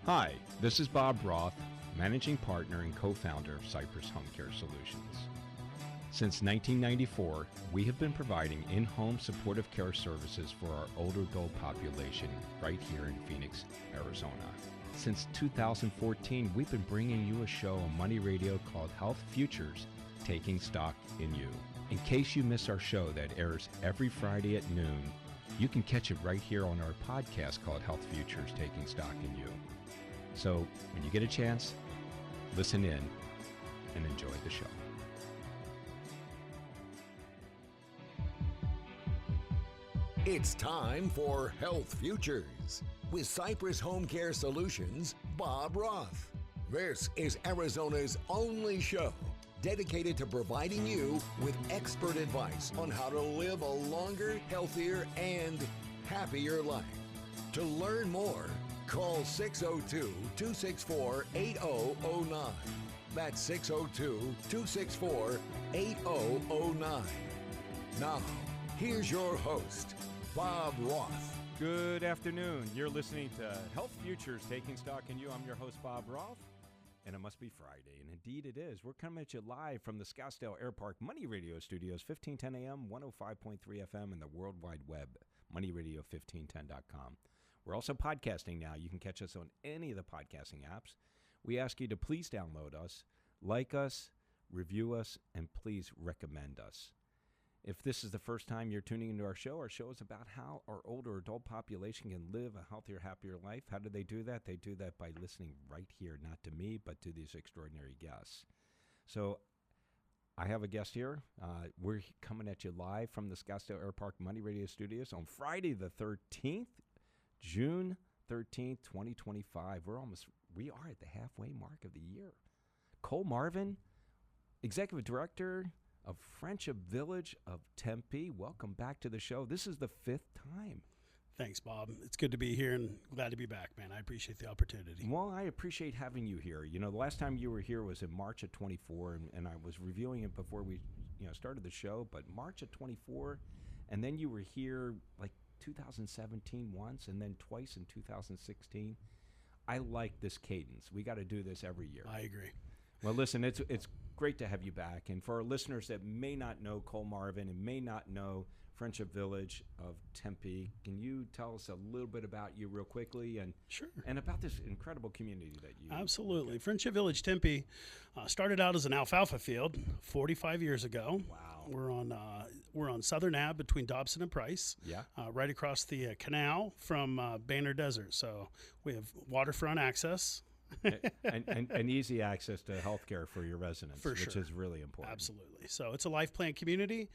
Hi, this is Bob Roth, Managing Partner and Co-Founder of Cypress Home Care Solutions. Since 1994, we have been providing in-home supportive care services for our older adult population right here in Phoenix, Arizona. Since 2014, we've been bringing you a show on Money Radio called Health Futures, Taking Stock in You. In case you miss our show that airs every Friday at noon, you can catch it right here on our podcast called Health Futures, Taking Stock in You. So when you get a chance, listen in and enjoy the show. It's time for Health Futures with Cypress Home Care Solutions, Bob Roth. This is Arizona's only show dedicated to providing you with expert advice on how to live a longer, healthier, and happier life. To learn more, call 602-264-8009. That's 602-264-8009. Now, here's your host, Bob Roth. Good afternoon. You're listening to Health Futures, Taking Stock in You. I'm your host, Bob Roth, and it must be Friday, and indeed it is. We're coming at you live from the Scottsdale Air Park Money Radio Studios, 1510 AM, 105.3 FM, and the World Wide Web, moneyradio1510.com. We're also podcasting now. You can catch us on any of the podcasting apps. We ask you to please download us, like us, review us, and please recommend us. If this is the first time you're tuning into our show is about how our older adult population can live a healthier, happier life. How do they do that? They do that by listening right here, not to me, but to these extraordinary guests. So I have a guest here. We're coming at you live from the Scottsdale Air Park Money Radio Studios on Friday the 13th, June 13th, 2025. We are at the halfway mark of the year. Cole Marvin, Executive Director of Friendship Village of Tempe. Welcome back to the show. This is the 5th time. Thanks, Bob. It's good to be here and glad to be back, man. I appreciate the opportunity. Well, I appreciate having you here. You know, the last time you were here was in March of 24, and I was reviewing it before we started the show, but March of 24, and then you were here like 2017 once, and then twice in 2016. I like this cadence. We got to do this every year. I agree. Well, listen, it's great to have you back. And for our listeners that may not know Cole Marvin and may not know Friendship Village of Tempe, can you tell us a little bit about you real quickly and Sure. and about this incredible community that you Absolutely. Okay. Friendship Village Tempe started out as an alfalfa field 45 years ago. Wow. We're on Southern Ave between Dobson and Price. Yeah. Right across the canal from Banner Desert. So we have waterfront access. and easy access to healthcare for your residents, which is really important. Absolutely. So it's a life plan community.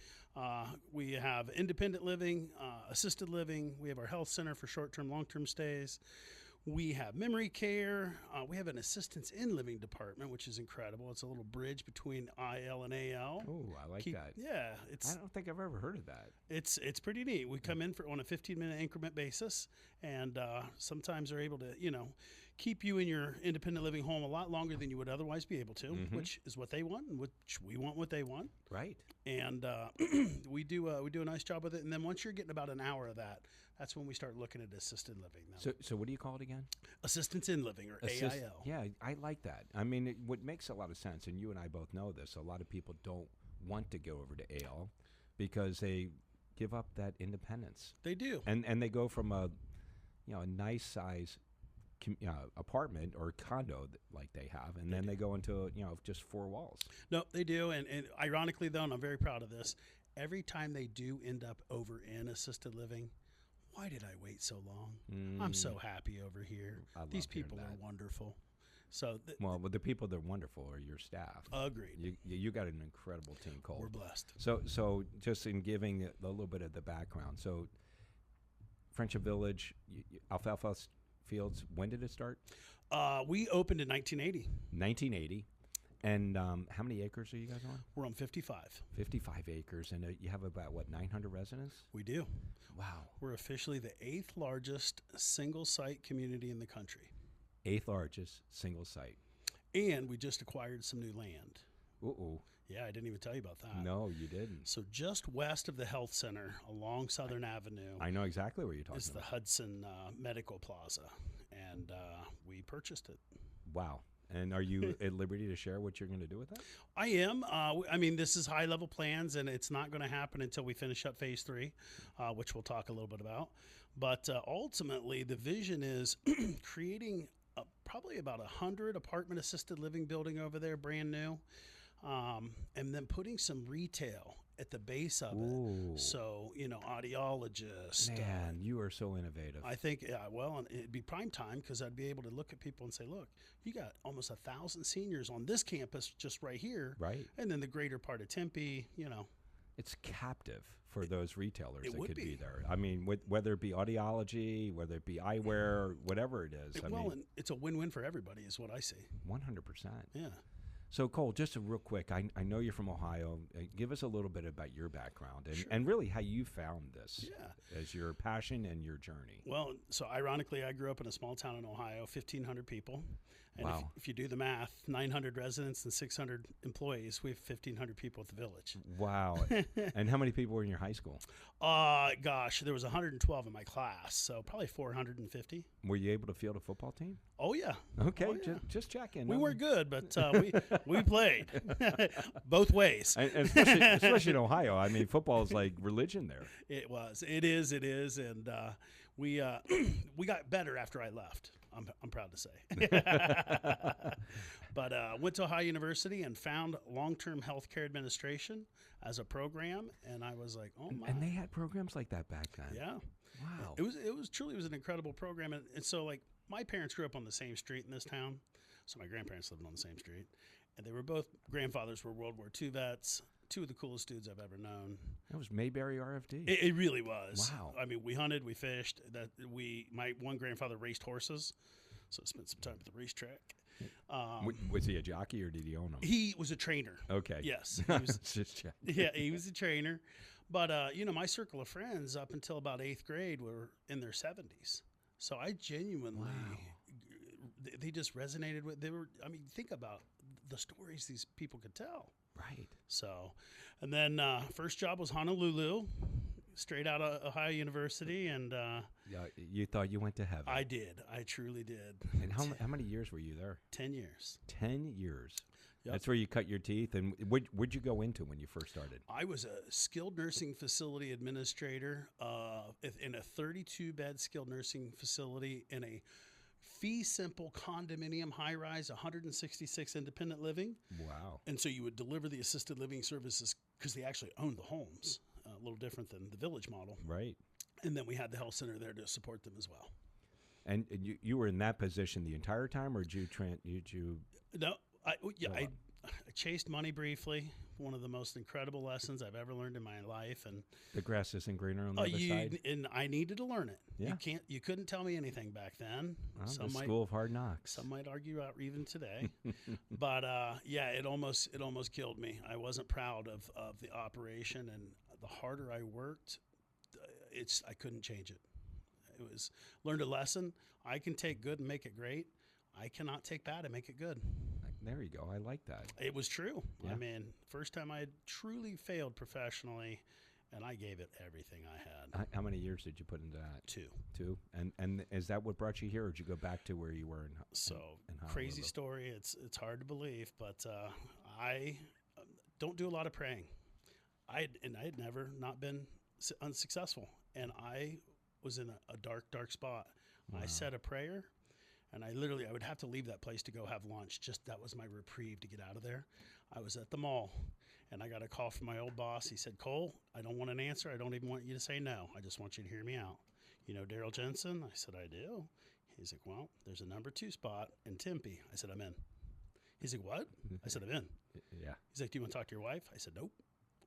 We have independent living, assisted living. We have our health center for short-term, long-term stays. We have memory care. We have an assistance in living department, which is incredible. It's a little bridge between IL and AL. Oh, I like that. Yeah, I don't think I've ever heard of that. It's pretty neat. We come in on a 15-minute increment basis, and sometimes are able to keep you in your independent living home a lot longer than you would otherwise be able to, which is what they want, and which we want what they want. Right. And we do a nice job with it. And then once you're getting about an hour of that, that's when we start looking at assisted living. So what do you call it again? Assistance in living, or AIL. Yeah, I like that. I mean, what makes a lot of sense, and you and I both know this, a lot of people don't want to go over to AL because they give up that independence. They do. And they go from a nice size apartment or condo like they have, and then they go into just 4 walls. No, they do, and ironically though, and I'm very proud of this, every time they do end up over in assisted living, why did I wait so long? I'm so happy over here. These people are wonderful. So the people that are wonderful are your staff. Agreed. You got an incredible team, Cole. We're blessed. So just in giving a little bit of the background, so Friendship Village, alfalfa fields, when did it start? We opened in 1980. 1980. And how many acres are you guys on? We're on 55. 55 acres, and you have about, 900 residents? We do. Wow. We're officially the 8th largest single-site community in the country. 8th largest single site. And we just acquired some new land. Uh-oh. Yeah, I didn't even tell you about that. No, you didn't. So just west of the health center along Southern Avenue. I know exactly what you're talking is about. the Hudson Medical Plaza. and we purchased it. Wow. And are you at liberty to share what you're going to do with that? I am. I mean, this is high-level plans, and it's not going to happen until we finish up phase 3, which we'll talk a little bit about. But ultimately, the vision is creating probably about 100 apartment assisted living building over there, brand new, and then putting some retail at the base of Ooh. it. So, audiologists. Man, you are so innovative. I think, and it'd be prime time because I'd be able to look at people and say, look, you got almost 1,000 seniors on this campus just right here. Right. And then the greater part of Tempe, It's captive for those retailers that would could be be. there. I mean, whether it be audiology, whether it be eyewear, whatever it is. And it's a win-win for everybody is what I see. 100%. Yeah. So, Cole, just real quick, I know you're from Ohio. Give us a little bit about your background Sure. and really how you found this Yeah. as your passion and your journey. Well, so ironically, I grew up in a small town in Ohio, 1,500 people. And Wow. if you do the math, 900 residents and 600 employees, we have 1,500 people at the village. Wow. And how many people were in your high school? Gosh, there was 112 in my class, so probably 450. Were you able to field a football team? Oh, yeah. Okay, Oh, yeah. just checking. We weren't good, but we played both ways. And especially in Ohio. I mean, football is like religion there. It is, and we got better after I left. I'm proud to say. But went to Ohio University and found long-term healthcare administration as a program, and I was like, oh my! And they had programs like that back then. Yeah. Wow. It was truly an incredible program, and so like my parents grew up on the same street in this town, so my grandparents lived on the same street, and they were both grandfathers were World War II vets. Two of the coolest dudes I've ever known. That was Mayberry RFD. It really was. Wow. I mean, we hunted, we fished. My one grandfather raced horses, so I spent some time at the racetrack. Was he a jockey or did he own them? He was a trainer. Okay. Yes. He was, Just check. yeah, he was a trainer. But my circle of friends up until about 8th grade were in their 70s. So I genuinely, they just resonated with. Think about the stories these people could tell. Right. So, and then first job was Honolulu, straight out of Ohio University, and Yeah, you thought you went to heaven. I did. I truly did. And how many years were you there? 10 years. 10 years. Yep. That's where you cut your teeth. And what'd you go into when you first started? I was a skilled nursing facility administrator in a 32-bed skilled nursing facility in a fee simple condominium high rise, 166 independent living. Wow. And so you would deliver the assisted living services because they actually owned the homes, a little different than the village model. Right. And then we had the health center there to support them as well. And you were in that position the entire time, or did you? No, I chased money briefly. One of the most incredible lessons I've ever learned in my life, and The grass isn't greener on the other side. And I needed to learn it. Yeah. You couldn't tell me anything back then. The school of hard knocks. Some might argue out even today, but it almost killed me. I wasn't proud of the operation, and the harder I worked, I couldn't change it. It was learned a lesson. I can take good and make it great. I cannot take bad and make it good. There you go. I like that. It was true. Yeah. I mean, first time I had truly failed professionally, and I gave it everything I had. How many years did you put into that? 2. 2. And is that what brought you here, or did you go back to where you were in Crazy Honolulu? story. It's hard to believe, but I don't do a lot of praying. I had never not been unsuccessful, and I was in a dark spot. Wow. I said a prayer, and I would have to leave that place to go have lunch. Just that was my reprieve to get out of there. I was at the mall, and I got a call from my old boss. He said, "Cole, I don't want an answer. I don't even want you to say no. I just want you to hear me out. You know Daryl Jensen?" I said, "I do." He's like, "Well, there's a number 2 spot in Tempe." I said, "I'm in." He's like, "What?" I said, "I'm in." Yeah. He's like, "Do you want to talk to your wife?" I said, "Nope,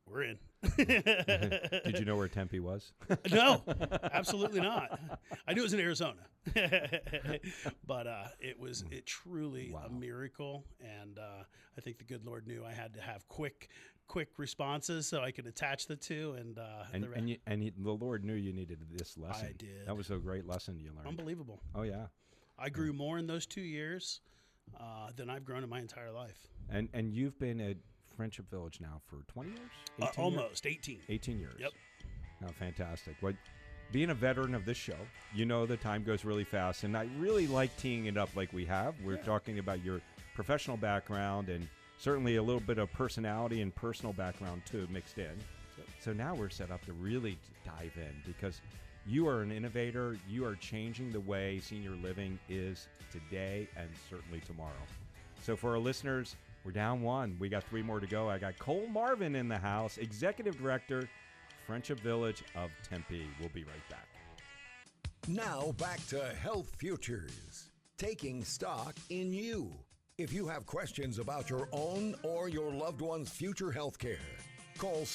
we're in." Did you know where Tempe was? No, absolutely not. I knew it was in Arizona, but it truly Wow. a miracle, and I think the good Lord knew I had to have quick responses so I could attach the two, and the Lord knew you needed this lesson. I did. That was a great lesson you learned. Unbelievable. Oh yeah. I grew more in those 2 years than I've grown in my entire life. And you've been at Friendship Village now for 20 years? 18 Almost 18. 18 years. Yep. Oh, fantastic. What being a veteran of this show, you know the time goes really fast, and I really like teeing it up like we have. We're talking about your professional background and certainly a little bit of personality and personal background too mixed in. So now we're set up to really dive in because you are an innovator. You are changing the way senior living is today and certainly tomorrow. So for our listeners, we're down one. We got 3 more to go. I got Cole Marvin in the house, Executive Director, Friendship Village of Tempe. We'll be right back. Now back to Health Futures, taking stock in you. If you have questions about your own or your loved one's future health care, call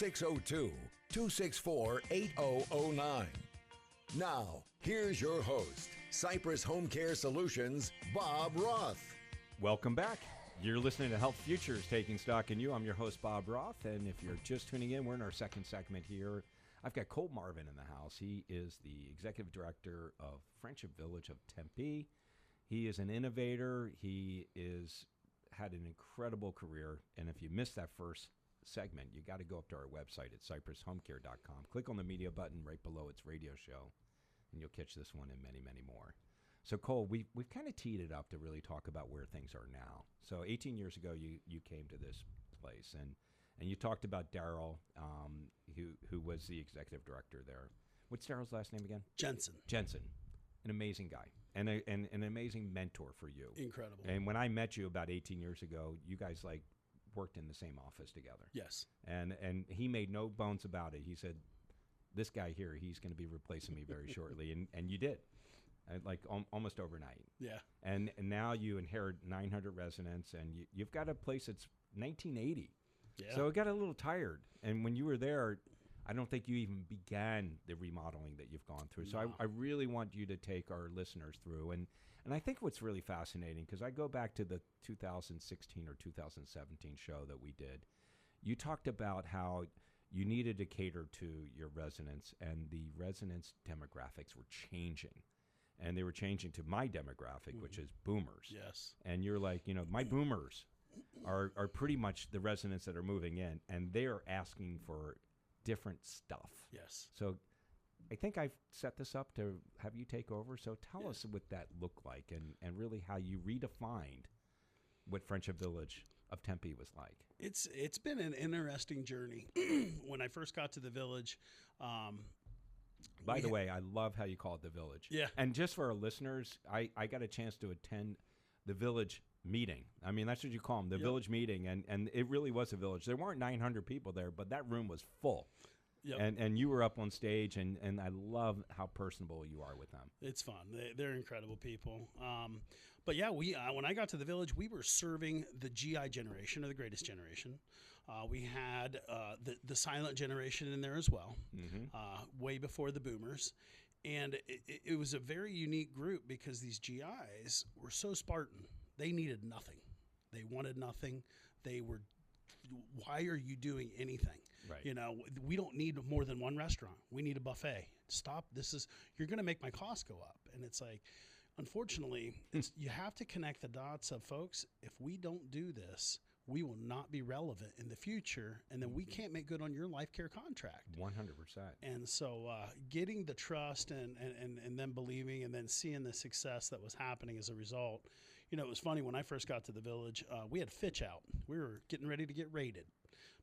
602-264-8009. Now, here's your host, Cypress Home Care Solutions, Bob Roth. Welcome back. You're listening to Health Futures, Taking Stock in You. I'm your host, Bob Roth, and if you're just tuning in, we're in our second segment here. I've got Cole Marvin in the house. He is the Executive Director of Friendship Village of Tempe. He is an innovator. He had an incredible career, and if you missed that first segment, you got to go up to our website at cypresshomecare.com. Click on the media button right below its radio show, and you'll catch this one and many, many more. So, Cole, we've kind of teed it up to really talk about where things are now. So 18 years ago, you came to this place, and you talked about Daryl, who was the executive director there. What's Daryl's last name again? Jensen. An amazing guy and an amazing mentor for you. Incredible. And when I met you about 18 years ago, you guys worked in the same office together. Yes. And he made no bones about it. He said, this guy here, he's going to be replacing me very shortly. And you did. Almost overnight. Yeah. And now you inherit 900 residents, and you've got a place that's 1980. Yeah. So it got a little tired. And when you were there, I don't think you even began the remodeling that you've gone through. So I really want you to take our listeners through. And I think what's really fascinating, because I go back to the 2016 or 2017 show that we did, you talked about how you needed to cater to your residents, and the residents' demographics were changing. And they were changing to my demographic, which is boomers. Yes. And you're like, my boomers are pretty much the residents that are moving in, and they are asking for different stuff. Yes. So I think I've set this up to have you take over. So tell us what that looked like and really how you redefined what Friendship Village of Tempe was like. It's been an interesting journey. When I first got to the village, by the way, I love how you call it the village. Yeah. And just for our listeners, I got a chance to attend the village meeting. I mean, that's what you call them, the village meeting. And it really was a village. There weren't 900 people there, but that room was full. Yep. And you were up on stage, and I love how personable you are with them. It's fun. They're incredible people. But yeah, when I got to the village, we were serving the GI generation, or the greatest generation. We had the silent generation in there as well, way before the boomers. And it was a very unique group because these GIs were so Spartan. They needed nothing. They wanted nothing. They were, why are you doing anything? Right. We don't need more than one restaurant. We need a buffet. Stop. You're going to make my costs go up. And it's like, unfortunately, you have to connect the dots of, folks, if we don't do this, we will not be relevant in the future, and then we can't make good on your life care contract. 100%. And so getting the trust and them believing, and then seeing the success that was happening as a result. It was funny, when I first got to the village, we had Fitch out. We were getting ready to get rated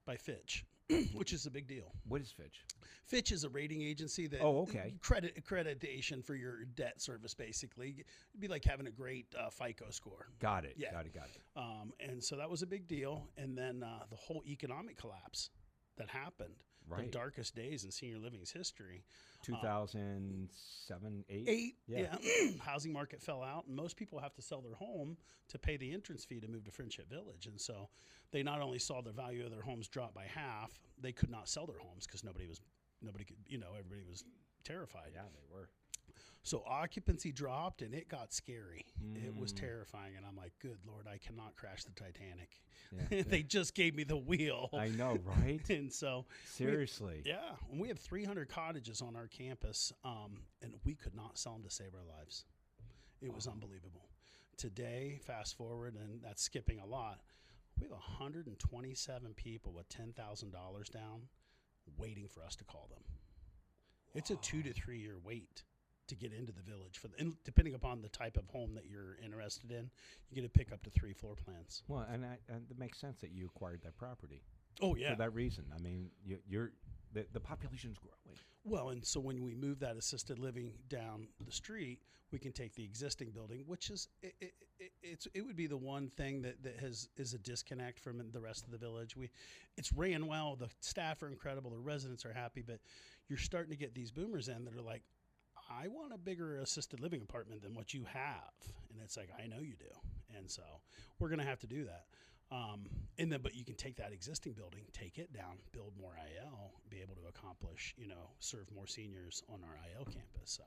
by Fitch, which is a big deal. What is Fitch? Fitch is a rating agency that accreditation for your debt service, basically. It'd be like having a great FICO score. Got it. Yeah. Got it. And so that was a big deal. And then the whole economic collapse that happened, the darkest days in senior living's history. 2007, 8? Yeah. Housing market fell out, and most people have to sell their home to pay the entrance fee to move to Friendship Village. And so they not only saw the value of their homes drop by half, they could not sell their homes because nobody could, everybody was terrified. Yeah, they were. So occupancy dropped, and it got scary. It was terrifying, and I'm like, good Lord, I cannot crash the Titanic. Yeah, they just gave me the wheel. I know, right? And so seriously. We have 300 cottages on our campus, and we could not sell them to save our lives. It was unbelievable. Today, fast forward, and that's skipping a lot, we have 127 people with $10,000 down waiting for us to call them. It's a 2 to 3 year wait to get into the village. And depending upon the type of home that you're interested in, you get to pick up to 3 floor plans. Well, and it makes sense that you acquired that property. Oh, yeah. For that reason. I mean, the population's growing. Well, and so when we move that assisted living down the street, we can take the existing building, which is it would be the one thing that is a disconnect from the rest of the village. It's ran well, the staff are incredible, the residents are happy, but you're starting to get these boomers in that are like, I want a bigger assisted living apartment than what you have, and it's like, I know you do, and so we're gonna have to do that. But you can take that existing building, take it down, build more IL, be able to accomplish, serve more seniors on our IL campus. So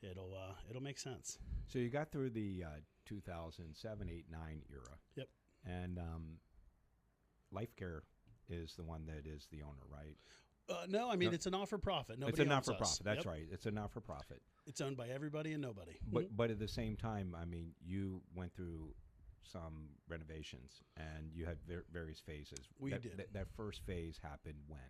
it'll make sense. So you got through the 2007, 8, 9 era. Yep. And Life Care is the one that is the owner, right? No, I mean, it's a not-for-profit. Nobody it's a owns us. not-for-profit. That's Yep. right. It's a not-for-profit. It's owned by everybody and nobody. But at the same time, I mean, you went through some renovations and you had various phases. We did. That first phase happened when?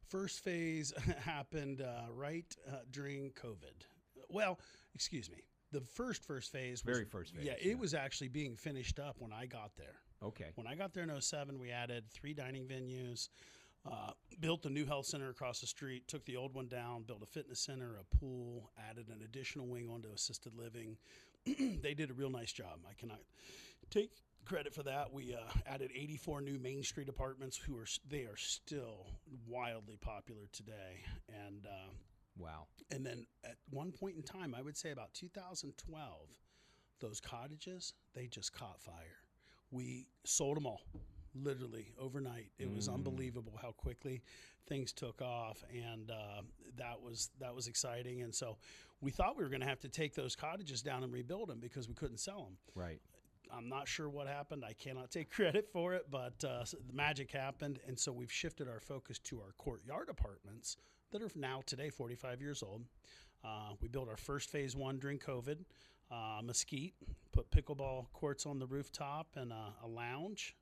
First phase happened right during COVID. Well, excuse me. The first phase was... Very first phase. Yeah, it was actually being finished up when I got there. Okay. When I got there in 2007, we added 3 dining venues, built a new health center across the street, took the old one down, built a fitness center, a pool, added an additional wing onto assisted living. They did a real nice job. I cannot take credit for that. We added 84 new Main Street apartments. They are still wildly popular today. And wow. And then at one point in time, I would say about 2012, those cottages, they just caught fire. We sold them all. Literally overnight. It was unbelievable how quickly things took off, and that was exciting. And so we thought we were going to have to take those cottages down and rebuild them because we couldn't sell them. Right. I'm not sure what happened. I cannot take credit for it, but the magic happened, and so we've shifted our focus to our courtyard apartments that are now today 45 years old. We built our first phase 1 during COVID. Mesquite, put pickleball courts on the rooftop and a lounge.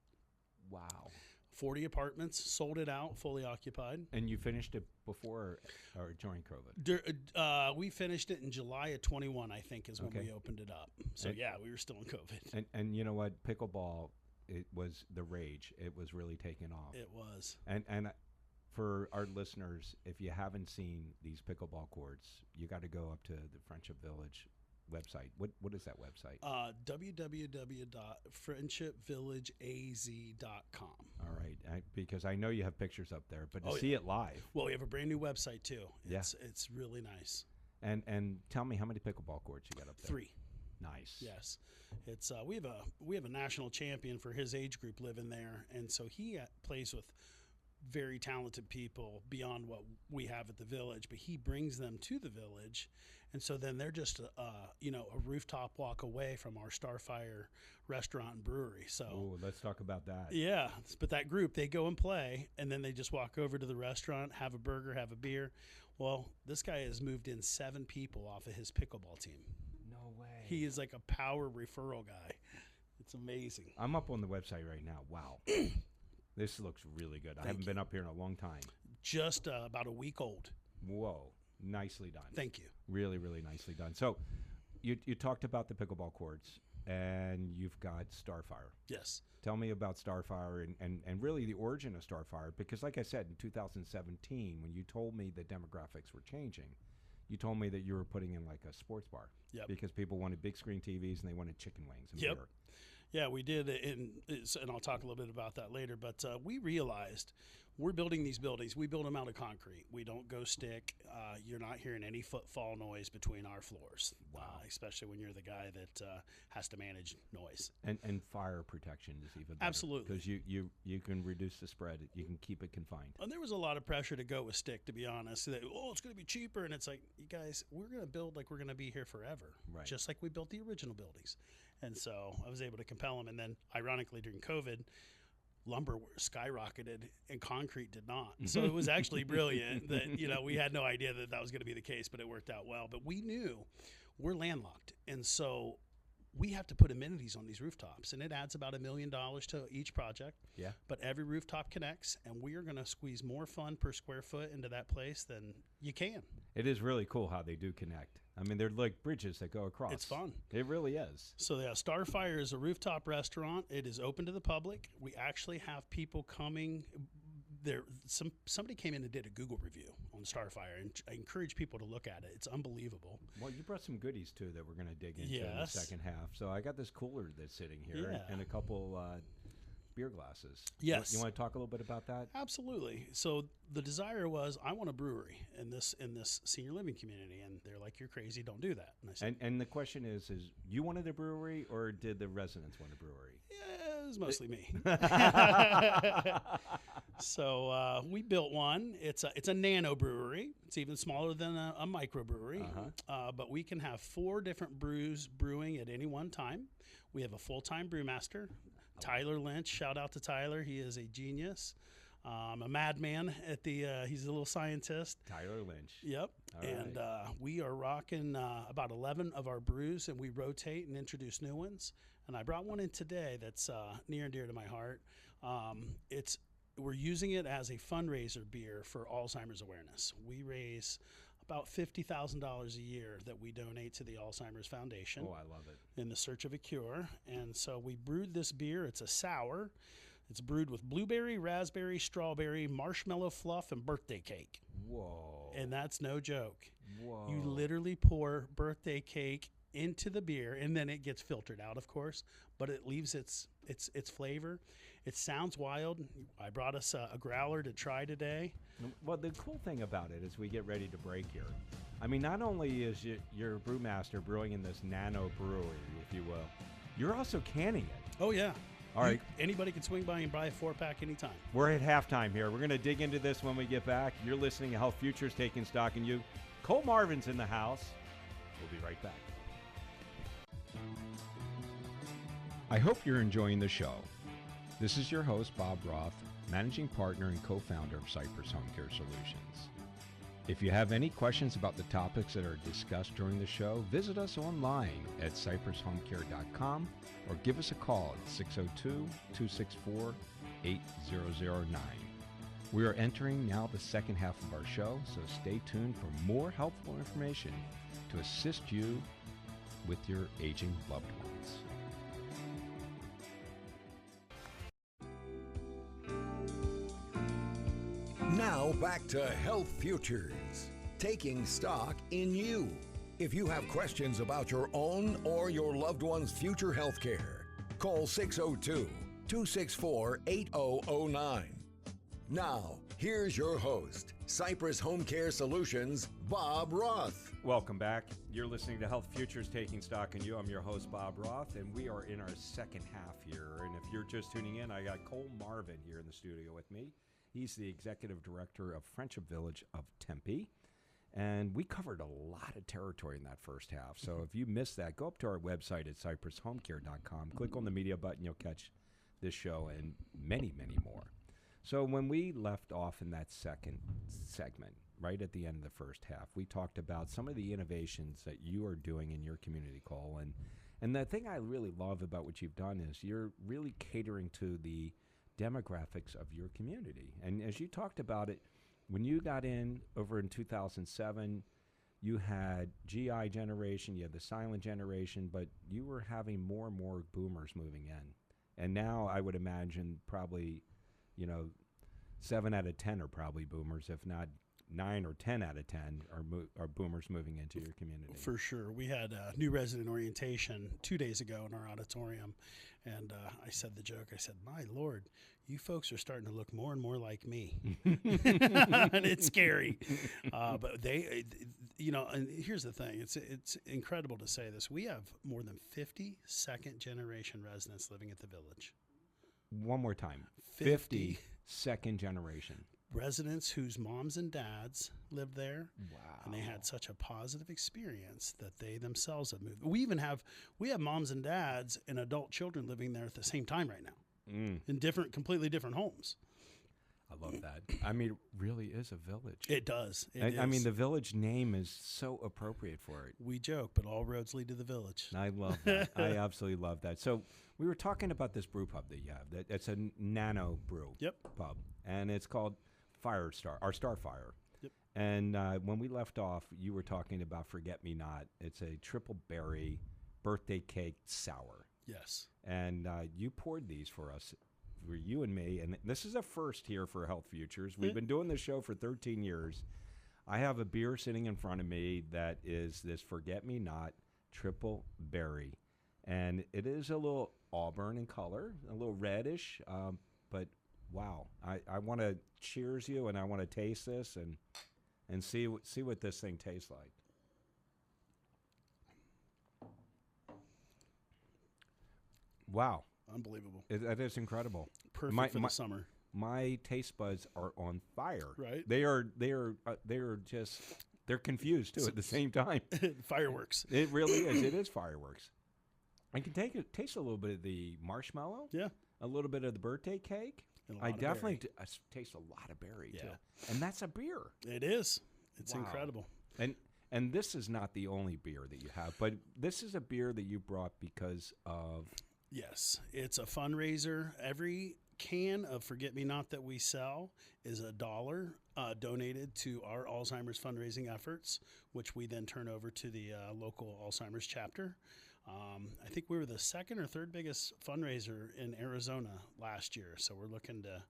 Wow. 40 apartments, sold it out, fully occupied. And you finished it before or during COVID? We finished it in July of 21, I think, is when we opened it up. So, we were still in COVID. And you know what? Pickleball, it was the rage. It was really taking off. It was. And for our listeners, if you haven't seen these pickleball courts, you got to go up to the Friendship Village website. What is that website? www.friendshipvillageaz.com. All right, because I know you have pictures up there, but to see it live. Well, we have a brand new website too. It's really nice. And tell me, how many pickleball courts you got up there? 3. Nice. Yes, it's we have a national champion for his age group living there, and so he plays with very talented people beyond what we have at the village, but he brings them to the village. And so then they're just, a rooftop walk away from our Starfire restaurant and brewery. So let's talk about that. Yeah, but that group, they go and play, and then they just walk over to the restaurant, have a burger, have a beer. Well, this guy has moved in 7 people off of his pickleball team. No way. He is like a power referral guy. It's amazing. I'm up on the website right now. Wow. This looks really good. I haven't been up here in a long time. Just about a week old. Whoa. Nicely done. Thank you. Really, really nicely done. So you talked about the pickleball courts, and you've got Starfire. Yes. Tell me about Starfire and really the origin of Starfire, because like I said, in 2017, when you told me the demographics were changing, you told me that you were putting in like a sports bar. Yep. Because people wanted big screen TVs and they wanted chicken wings and beer. Yeah, we did, and I'll talk a little bit about that later, but we realized we're building these buildings. We build them out of concrete. We don't go stick. You're not hearing any footfall noise between our floors, especially when you're the guy that has to manage noise. And fire protection is even better. Absolutely. Because you can reduce the spread. You can keep it confined. And there was a lot of pressure to go with stick, to be honest. That, it's going to be cheaper. And it's like, you guys, we're going to build like we're going to be here forever. Right. Just like we built the original buildings. And so I was able to compel them. And then, ironically, during COVID, lumber skyrocketed and concrete did not. So it was actually brilliant that, we had no idea that was going to be the case, but it worked out well. But we knew we're landlocked. And so we have to put amenities on these rooftops, and it adds about $1 million to each project. Yeah. But every rooftop connects, and we are going to squeeze more fun per square foot into that place than you can. It is really cool how they do connect. I mean, they're like bridges that go across. It's fun. It really is. So yeah, Starfire is a rooftop restaurant. It is open to the public. We actually have people coming. Somebody came in and did a Google review on Starfire, and I encourage people to look at it. It's unbelievable. Well, you brought some goodies too that we're going to dig into in the second half. So I got this cooler that's sitting here and a couple beer glasses. Yes. You want to talk a little bit about that? Absolutely. So the desire was, I want a brewery in this senior living community, and they're like, "You're crazy, don't do that." And I said, and the question is you wanted a brewery or did the residents want a brewery? Yeah, it was mostly me. So we built one. It's a nano-brewery. It's even smaller than a microbrewery. But we can have 4 different brews brewing at any one time. We have a full-time brewmaster, Tyler Lynch. Shout out to Tyler. He is a genius. A madman at he's a little scientist. Tyler Lynch. Yep. We are rocking about 11 of our brews, and we rotate and introduce new ones. And I brought one in today that's near and dear to my heart. We're using it as a fundraiser beer for Alzheimer's awareness. We raise about $50,000 a year that we donate to the Alzheimer's Foundation. Oh, I love it. In the search of a cure. And so we brewed this beer. It's a sour. It's brewed with blueberry, raspberry, strawberry, marshmallow fluff, and birthday cake. Whoa. And that's no joke. Whoa. You literally pour birthday cake into the beer, and then it gets filtered out, of course, but it leaves its flavor. It sounds wild. I brought us a growler to try today. Well, the cool thing about it is we get ready to break here. I mean, not only is your brewmaster brewing in this nano-brewery, if you will, you're also canning it. Oh, yeah. All right. Anybody can swing by and buy a 4-pack anytime. We're at halftime here. We're going to dig into this when we get back. You're listening to Health Futures Taking Stock in You. Cole Marvin's in the house. We'll be right back. I hope you're enjoying the show. This is your host, Bob Roth, managing partner and co-founder of Cypress Home Care Solutions. If you have any questions about the topics that are discussed during the show, visit us online at cypresshomecare.com or give us a call at 602-264-8009. We are entering now the second half of our show, so stay tuned for more helpful information to assist you with your aging loved ones. Now back to Health Futures, taking stock in you. If you have questions about your own or your loved one's future health care, call 602-264-8009. Now, here's your host, Cypress Home Care Solutions, Bob Roth. Welcome back. You're listening to Health Futures Taking Stock in You. I'm your host, Bob Roth, and we are in our second half here. And if you're just tuning in, I got Cole Marvin here in the studio with me. He's the executive director of Friendship Village of Tempe. And we covered a lot of territory in that first half. So if you missed that, go up to our website at cypresshomecare.com. Click on the media button. You'll catch this show and many, many more. So when we left off in that second segment, right at the end of the first half, we talked about some of the innovations that you are doing in your community, Cole. And the thing I really love about what you've done is you're really catering to the demographics of your community. And as you talked about it, when you got in over in 2007, you had GI generation, you had the silent generation, but you were having more and more boomers moving in. And now I would imagine probably, 7 out of 10 are probably boomers, if not 9 or 10 out of 10 are boomers moving into your community. For sure. We had a new resident orientation 2 days ago in our auditorium, and I said the joke. I said, "My Lord, you folks are starting to look more and more like me." And it's scary. But they, and here's the thing. It's incredible to say this. We have more than 50 second-generation residents living at the village. One more time. 50 second generation. Residents whose moms and dads lived there. Wow. And they had such a positive experience that they themselves have moved. We have moms and dads and adult children living there at the same time right now in completely different homes. I love that. I mean, it really is a village. It does. I mean, the village name is so appropriate for it. We joke, but all roads lead to the village. I love that. I absolutely love that. So we were talking about this brew pub that you have. It's a nano brew pub, and it's called Starfire. Yep. And when we left off, you were talking about Forget Me Not. It's a triple berry birthday cake sour. Yes. And you poured these for us, for you and me. And this is a first here for Health Futures. We've been doing this show for 13 years. I have a beer sitting in front of me that is this Forget Me Not triple berry. And it is a little auburn in color, a little reddish, but wow. I want to cheers you, and I want to taste this and see what this thing tastes like. Wow. Unbelievable. That is incredible. Perfect for the summer. My taste buds are on fire. Right. They are just, they're confused too at the same time. Fireworks. It really is. It is fireworks. I can taste a little bit of the marshmallow. Yeah. A little bit of the birthday cake. I definitely taste a lot of berry too. And that's a beer. It is. It's Wow. incredible. And this is not the only beer that you have, but this is a beer that you brought because of... Yes, it's a fundraiser. Every can of Forget Me Not that we sell is $1 donated to our Alzheimer's fundraising efforts, which we then turn over to the local Alzheimer's chapter. I think we were the second or third biggest fundraiser in Arizona last year, so we're looking to...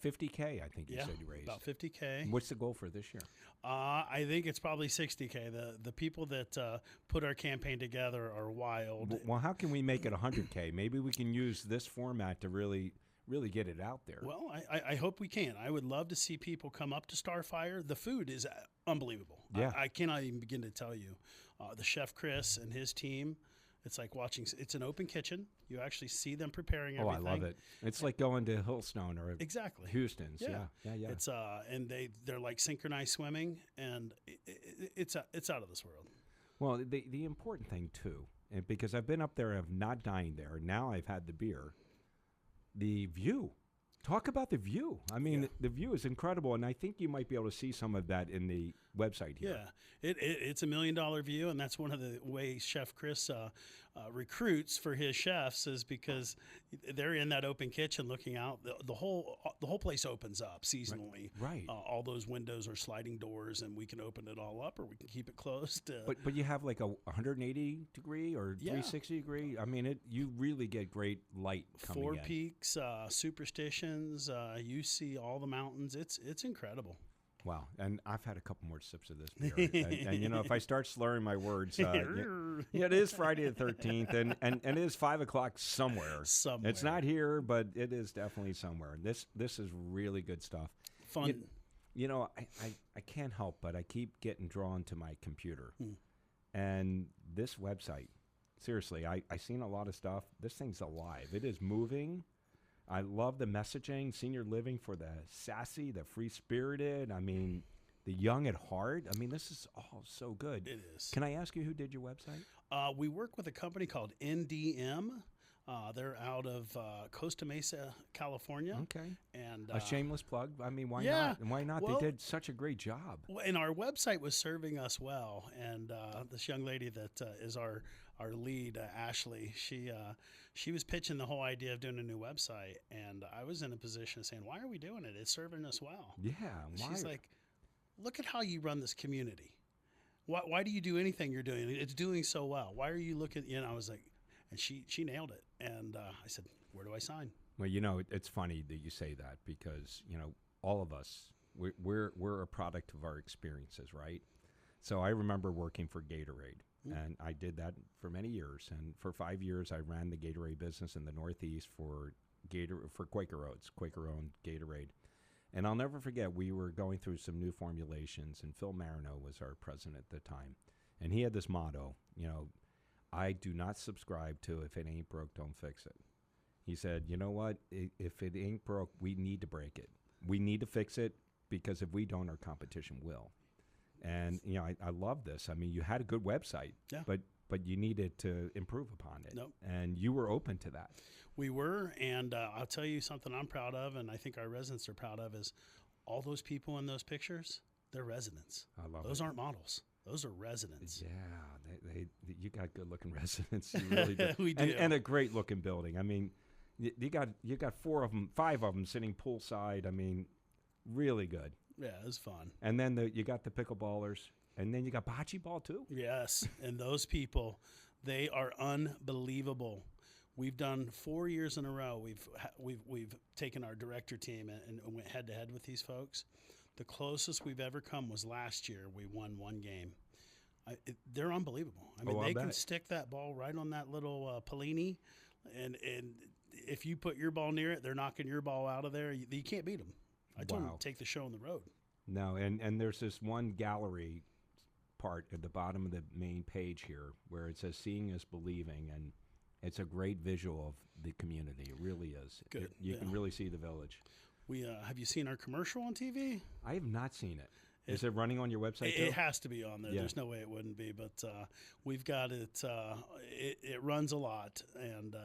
50K, I think you said you raised. About 50K. What's the goal for this year? I think it's probably 60K. The people that put our campaign together are wild. Well, how can we make it 100K? Maybe we can use this format to really get it out there. Well, I hope we can. I would love to see people come up to Starfire. The food is unbelievable. Yeah. I cannot even begin to tell you. The chef Chris and his team, it's like watching. It's an open kitchen. You actually see them preparing everything. Oh, I love it. It's like going to Hillstone or exactly Houston's. Yeah. It's and they're like synchronized swimming, and it's out of this world. Well, the important thing too, and because I've been up there, I've not dined there. Now I've had the beer. The view. Talk about the view. I mean, the view is incredible, and I think you might be able to see some of that in the website here. Yeah, it's $1 million view, and that's one of the ways Chef Chris recruits for his chefs is because they're in that open kitchen looking out. The whole place opens up seasonally. Right. All those windows are sliding doors, and we can open it all up, or we can keep it closed. But you have like a 180 degree or 360 degree. I mean, you really get great light coming in. Four Peaks, Superstitions. You see all the mountains. It's incredible. Wow. And I've had a couple more sips of this beer. and you know, if I start slurring my words, it is Friday the 13th, and it is 5 o'clock somewhere. It's not here, but it is definitely somewhere. This is really good stuff. Fun. You know, I can't help but I keep getting drawn to my computer. And this website, seriously, I seen a lot of stuff. This thing's alive. It is moving. I love the messaging, senior living for the sassy, the free-spirited. I mean, the young at heart. I mean, this is all so good. It is. Can I ask you who did your website? We work with a company called NDM. They're out of Costa Mesa, California. Okay. And a shameless plug. I mean, why not? And why not? Well, they did such a great job. And our website was serving us well. And this young lady that is our lead, Ashley, she was pitching the whole idea of doing a new website. And I was in a position of saying, why are we doing it? It's serving us well. Yeah. Why? She's like, look at how you run this community. Why do you do anything you're doing? It's doing so well. Why are you looking? You know, I was like, and she nailed it. And I said, where do I sign? Well, you know, it's funny that you say that because, you know, all of us, we're a product of our experiences, right? So I remember working for Gatorade, and I did that for many years. And for 5 years, I ran the Gatorade business in the Northeast for Quaker Oats, Quaker-owned Gatorade. And I'll never forget, we were going through some new formulations, and Phil Marino was our president at the time. And he had this motto, you know, I do not subscribe to if it ain't broke, don't fix it. He said, you know what? If it ain't broke, we need to break it. We need to fix it because if we don't, our competition will. And, you know, I love this. I mean, you had a good website, but you needed to improve upon it. Nope. And you were open to that. We were, and I'll tell you something I'm proud of, and I think our residents are proud of, is all those people in those pictures, they're residents. I love those it. aren't models. Those are residents. Yeah, you got good-looking residents. You really do. We do. And a great-looking building. I mean, you got 5 of them sitting poolside. I mean, really good. Yeah, it was fun. And then you got the pickleballers, and then you got bocce ball too. Yes, and those people, they are unbelievable. We've done 4 years in a row. We've taken our director team and went head to head with these folks. The closest we've ever come was last year. We won one game. They're unbelievable. I mean, they can stick that ball right on that little Pellini, and if you put your ball near it, they're knocking your ball out of there. You can't beat them. I told them to take the show on the road. No, and there's this one gallery part at the bottom of the main page here where it says "Seeing is Believing," and it's a great visual of the community. It really is. Good. You can really see the village. Have you seen our commercial on TV? I have not seen it. Is it running on your website too? It has to be on there. Yeah. There's no way it wouldn't be. But we've got it. It runs a lot, and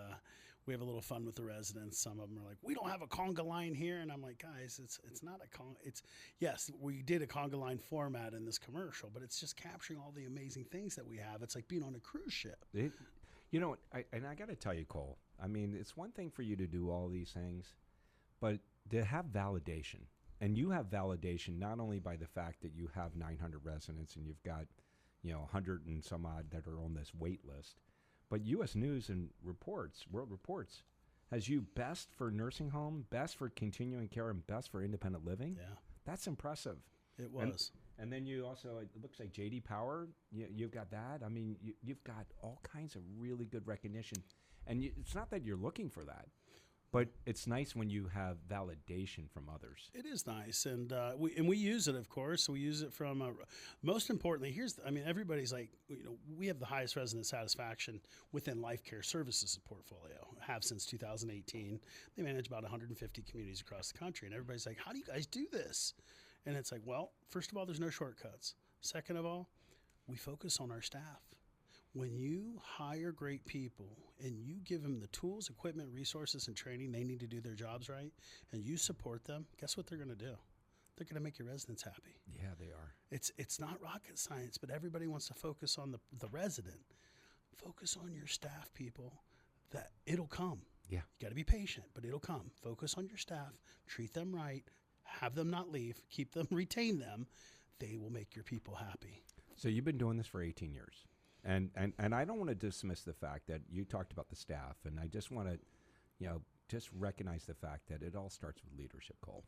we have a little fun with the residents. Some of them are like, "We don't have a conga line here," and I'm like, "Guys, it's not a conga. It's yes, we did a conga line format in this commercial, but it's just capturing all the amazing things that we have. It's like being on a cruise ship." I got to tell you, Cole. I mean, it's one thing for you to do all these things, but to have validation. And you have validation not only by the fact that you have 900 residents and you've got, 100 and some odd that are on this wait list, but U.S. News and World Reports, has you best for nursing home, best for continuing care, and best for independent living. Yeah. That's impressive. It was. And then you also, it looks like J.D. Power, you've got that. I mean, you've got all kinds of really good recognition. And it's not that you're looking for that. But it's nice when you have validation from others. It is nice, and we use it, of course. We use it from most importantly. Everybody's like, we have the highest resident satisfaction within Life Care Services portfolio. Have since 2018. They manage about 150 communities across the country, and everybody's like, "How do you guys do this?" And it's like, well, first of all, there's no shortcuts. Second of all, we focus on our staff. When you hire great people and you give them the tools, equipment, resources, and training they need to do their jobs right, and you support them, guess what they're going to do? They're going to make your residents happy. Yeah, they are. It's not rocket science, but everybody wants to focus on the resident. Focus on your staff, people. That it'll come. Yeah. You got to be patient, but it'll come. Focus on your staff. Treat them right. Have them not leave. Keep them. Retain them. They will make your people happy. So you've been doing this for 18 years. And I don't want to dismiss the fact that you talked about the staff, and I just want to, just recognize the fact that it all starts with leadership, Cole.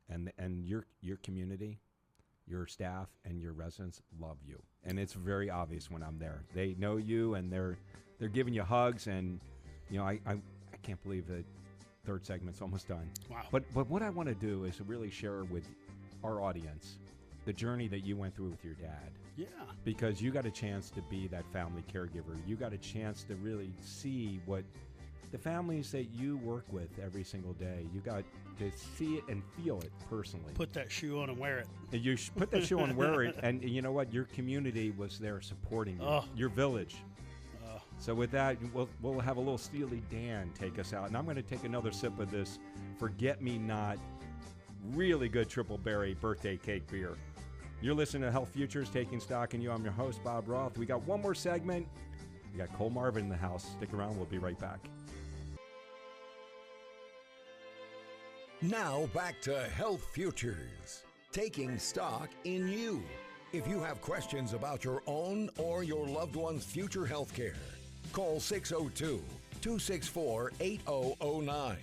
And your community, your staff, and your residents love you. And it's very obvious when I'm there. They know you, and they're giving you hugs, and I can't believe that third segment's almost done. Wow. But what I want to do is really share with our audience the journey that you went through with your dad. Yeah. Because you got a chance to be that family caregiver. You got a chance to really see what the families that you work with every single day, you got to see it and feel it personally. Put that shoe on and wear it. And you put that shoe on and wear it. And you know what? Your community was there supporting you. Oh. Your village. So with that, we'll have a little Steely Dan take us out. And I'm going to take another sip of this Forget-Me-Not really good triple berry birthday cake beer. You're listening to Health Futures, Taking Stock in You. I'm your host, Bob Roth. We got one more segment. We got Cole Marvin in the house. Stick around. We'll be right back. Now back to Health Futures, Taking Stock in You. If you have questions about your own or your loved one's future health care, call 602-264-8009.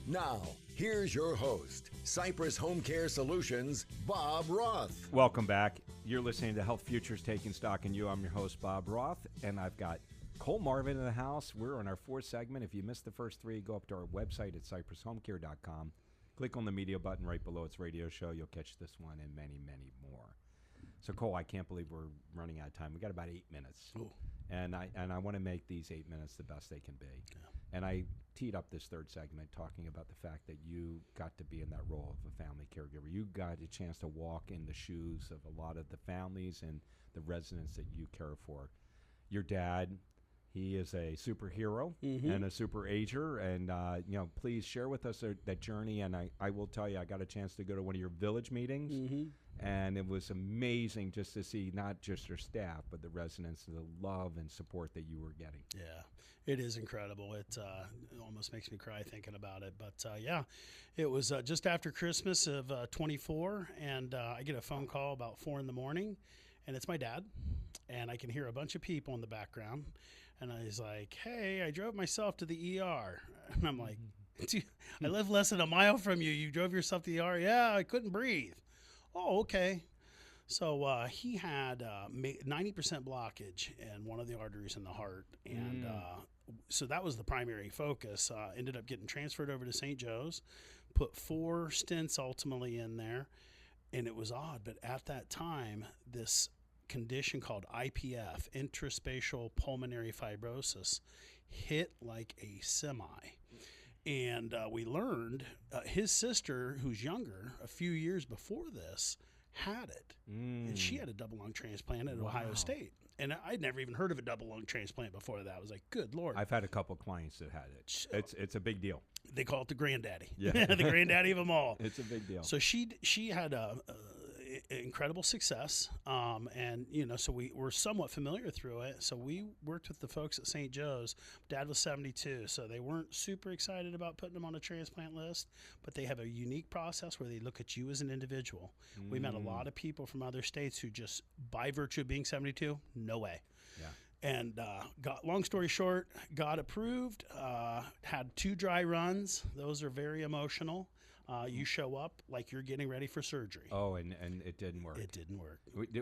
Now, here's your host, Cypress Home Care Solutions, Bob Roth. Welcome back. You're listening to Health Futures, Taking Stock in You. I'm your host, Bob Roth, and I've got Cole Marvin in the house. We're on our fourth segment. If you missed the first three, go up to our website at cypresshomecare.com. Click on the media button right below its radio show. You'll catch this one and many, many more. So, Cole, I can't believe we're running out of time. We got about 8 minutes. Ooh. And I want to make these 8 minutes the best they can be. Yeah. And I teed up this third segment talking about the fact that you got to be in that role of a family caregiver. You got a chance to walk in the shoes of a lot of the families and the residents that you care for. Your dad, he is a superhero and a super ager. And, please share with us that journey. And I will tell you, I got a chance to go to one of your village meetings. And it was amazing just to see not just your staff, but the residents, the love and support that you were getting. Yeah, it is incredible. It almost makes me cry thinking about it. But yeah, it was just after Christmas of 24, and I get a phone call about 4 in the morning, and it's my dad, and I can hear a bunch of people in the background, and he's like, "Hey, I drove myself to the ER," and I'm like, "Dude, I live less than a mile from you. You drove yourself to the ER?" "Yeah, I couldn't breathe." "Oh, okay." So he had 90% blockage in one of the arteries in the heart, and so that was the primary focus. Ended up getting transferred over to St. Joe's, put 4 stents ultimately in there, and it was odd, but at that time, this condition called IPF, intraspatial pulmonary fibrosis, hit like a semi. And we learned his sister, who's younger, a few years before this, had it. And she had a double lung transplant at Ohio State. And I'd never even heard of a double lung transplant before that. I was like, good Lord. I've had a couple clients that had it. It's a big deal. They call it the granddaddy. Yeah. The granddaddy of them all. It's a big deal. So she had incredible success, and so we were somewhat familiar through it. So we worked with the folks at St. Joe's. Dad was 72, so they weren't super excited about putting him on a transplant list, but they have a unique process where they look at you as an individual. We met a lot of people from other states who just, by virtue of being 72, no way. Yeah. And long story short, got approved, had 2 dry runs. Those are very emotional. You show up like you're getting ready for surgery. Oh, and it didn't work. It didn't work.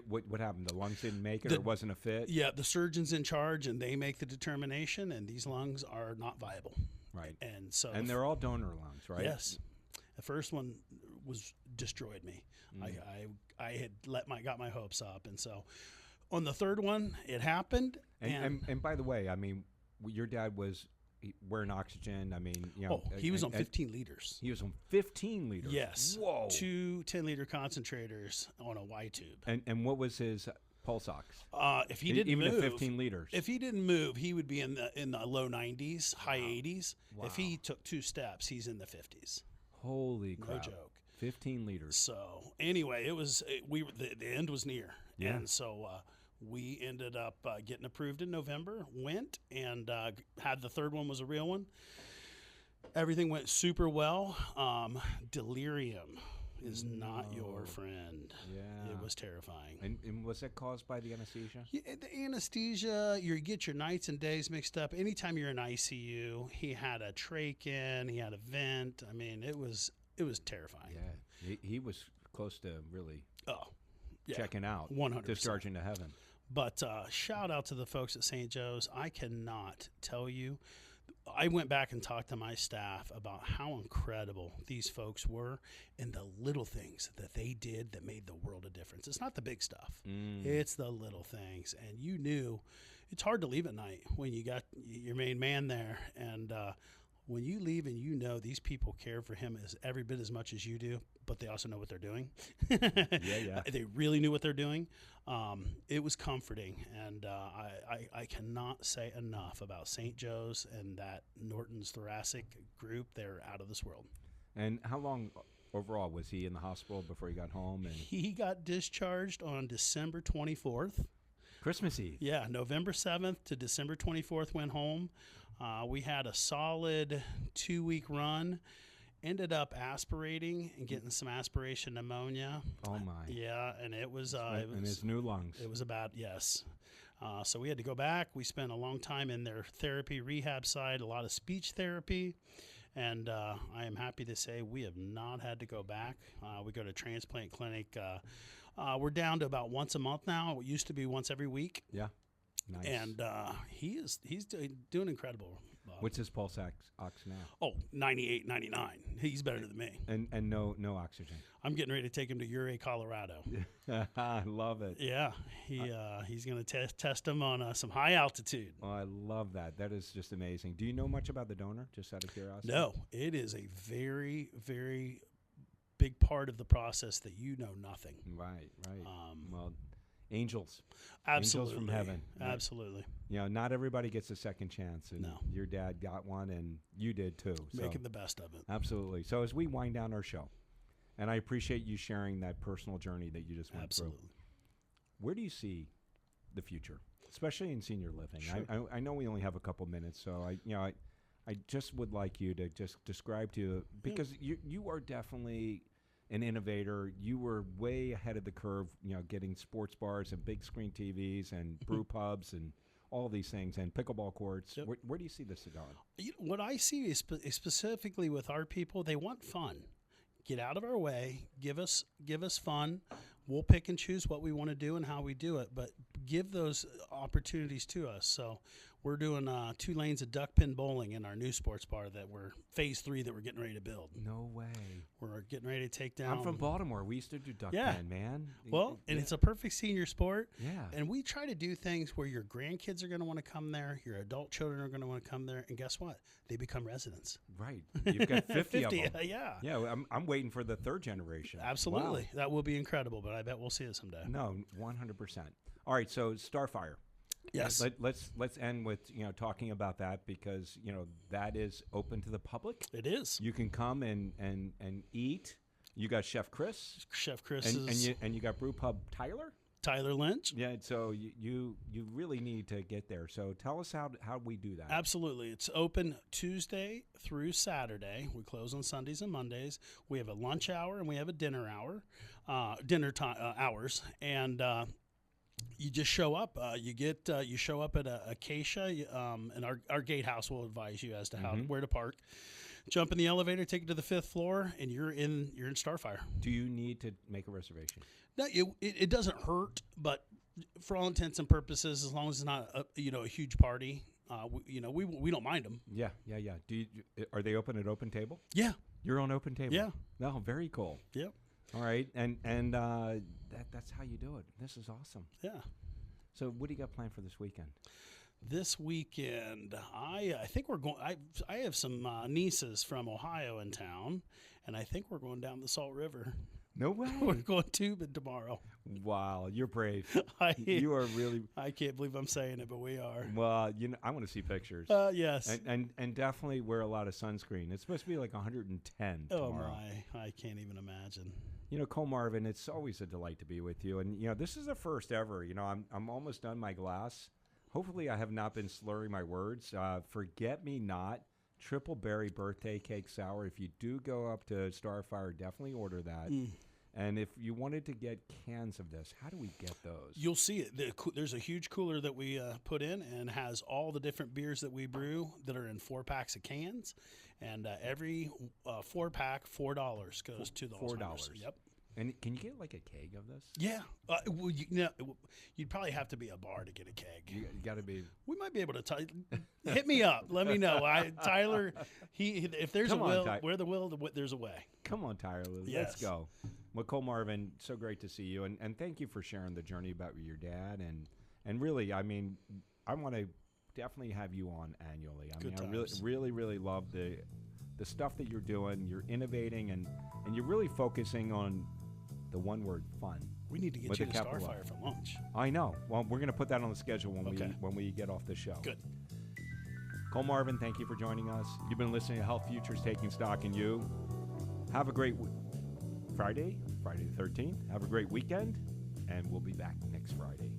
What happened? The lungs didn't make it, or it wasn't a fit? Yeah, the surgeon's in charge, and they make the determination, and these lungs are not viable. Right. And they're all donor lungs, right? Yes. The first one destroyed me. I had got my hopes up, and so on the third one, it happened. And by the way, I mean, your dad was wearing oxygen. I mean, he was on 15 liters. He was on 15 liters. Yes. Whoa. 2 10-liter concentrators on a Y tube. And what was his pulse ox? If he didn't move, even at 15 liters. If he didn't move, he would be in the low 90s, high 80s. Wow. If he took 2 steps, he's in the 50s. Holy crap! No joke. 15 liters. So anyway, the end was near. Yeah. And so we ended up getting approved in November. Went and had the third one was a real one. Everything went super well. Delirium is not your friend. Yeah. It was terrifying. And was that caused by the anesthesia? Yeah, the anesthesia, you get your nights and days mixed up. Anytime you're in ICU, he had a trach in, he had a vent. I mean, it was terrifying. Yeah. He was close to really checking out, 100%. discharging to heaven. But shout out to the folks at St. Joe's. I cannot tell you. I went back and talked to my staff about how incredible these folks were and the little things that they did that made the world of difference. It's not the big stuff. It's the little things. And you knew it's hard to leave at night when you got your main man there. And when you leave and you know these people care for him as every bit as much as you do, but they also know what they're doing. Yeah. They really knew what they're doing. It was comforting, and I cannot say enough about St. Joe's and that Norton's thoracic group. They're out of this world. And how long overall was he in the hospital before he got home? And He got discharged on December 24th. Christmas Eve. Yeah, November 7th to December 24th went home. We had a solid 2-week run. Ended up aspirating and getting some aspiration pneumonia. Oh my! Yeah, and it was in his new lungs. It was about yes. So we had to go back. We spent a long time in their therapy rehab side, a lot of speech therapy, and I am happy to say we have not had to go back. We go to transplant clinic. We're down to about once a month now. It used to be once every week. Yeah, nice. And he's doing incredible. What's his pulse ox now? Oh, 98, 99. He's better than me. And no oxygen. I'm getting ready to take him to Uray, Colorado. I love it. Yeah, he's going to test him on some high altitude. Oh, I love that. That is just amazing. Do you know much about the donor, just out of curiosity? No, it is a very, very big part of the process that you know nothing. Right. Well, angels. Absolutely. Angels from heaven. Absolutely. Not everybody gets a second chance. And No. Your dad got one, and you did too. Making the best of it. Absolutely. So as we wind down our show, And I appreciate you sharing that personal journey that you just went Absolutely. through. Where do you see the future, especially in senior living? Sure. I know we only have a couple minutes, so I just would like you to just describe to, because you are definitely an innovator. You were way ahead of the curve, getting sports bars and big screen TVs and brew pubs and all these things and pickleball courts. Yep. Where do you see this going? What I see is specifically with our people, they want fun. Get out of our way, give us fun. We'll pick and choose what we want to do and how we do it, but give those opportunities to us. So we're doing 2 lanes of duck pin bowling in our new sports bar that we're phase 3 that we're getting ready to build. No way. We're getting ready to take down. I'm from Baltimore. We used to do duck pin, man. Well, and it's a perfect senior sport. Yeah. And we try to do things where your grandkids are going to want to come there, your adult children are going to want to come there, and guess what? They become residents. Right. You've got 50 of them. Yeah. Yeah, I'm waiting for the 3rd generation. Absolutely. Wow. That will be incredible, but I bet we'll see it someday. No, 100%. All right, so Starfire. Yes. Let's end with talking about that, because that is open to the public. It is. You can come and eat. You got Chef Chris. Chef Chris and you got Brew Pub Tyler Lynch. Yeah, so you really need to get there. So tell us how we do that. Absolutely. It's open Tuesday through Saturday. We close on Sundays and Mondays. We have a lunch hour and we have a dinner hour, hours. And you just show up. You show up at Acacia, and our gatehouse will advise you as to where to park. Jump in the elevator, take it to the 5th floor, and you're in Starfire. Do you need to make a reservation? No, it doesn't hurt, but for all intents and purposes, as long as it's not a huge party, we don't mind them. Yeah. Are they open at Open Table? Yeah. You're on Open Table. Yeah. No, very cool. Yep. All right, and that's how you do it. This is awesome. Yeah. So what do you got planned for this weekend? This weekend, I think we're going. I have some nieces from Ohio in town, and I think we're going down the Salt River. No way. We're going tubing tomorrow. Wow, you're brave. You are really. I can't believe I'm saying it, but we are. Well, I want to see pictures. Yes. And definitely wear a lot of sunscreen. It's supposed to be like 110 tomorrow. Oh my! I can't even imagine. Cole Marvin, it's always a delight to be with you. And this is the first ever. I'm almost done my glass. Hopefully, I have not been slurring my words. Forget me not. Triple berry birthday cake sour. If you do go up to Starfire, definitely order that. And if you wanted to get cans of this, how do we get those? You'll see it. There's a huge cooler that we put in and has all the different beers that we brew that are in 4-packs of cans. And every 4-pack, $4 goes to the $4. Alzheimer's. Yep. And can you get like a keg of this? Yeah. You'd probably have to be a bar to get a keg. You got to be. We might be able to hit me up. Let me know. Tyler, if there's a will, where the will, there's a way. Come on, Tyler. Yes. Let's go. Well, Cole Marvin, so great to see you, and thank you for sharing the journey about your dad, and really, I mean, I want to definitely have you on annually. I really love the stuff that you're doing. You're innovating, and you're really focusing on the one word, fun. We need to get you to Starfire for lunch. I know. Well, we're going to put that on the schedule when we get off the show. Good. Cole Marvin, thank you for joining us. You've been listening to Health Futures Taking Stock in You. Have a great Friday the 13th. Have a great weekend, and we'll be back next Friday.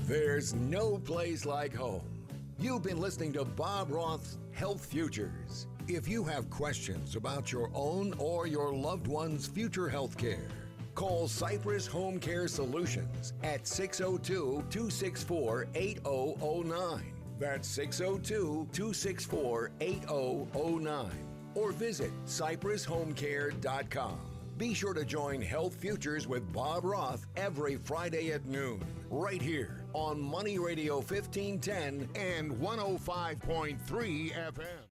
There's no place like home. You've been listening to Bob Roth's Health Futures. If you have questions about your own or your loved one's future health care, call Cypress Home Care Solutions at 602-264-8009. That's 602-264-8009. Or visit cypresshomecare.com. Be sure to join Health Futures with Bob Roth every Friday at noon, right here on Money Radio 1510 and 105.3 FM.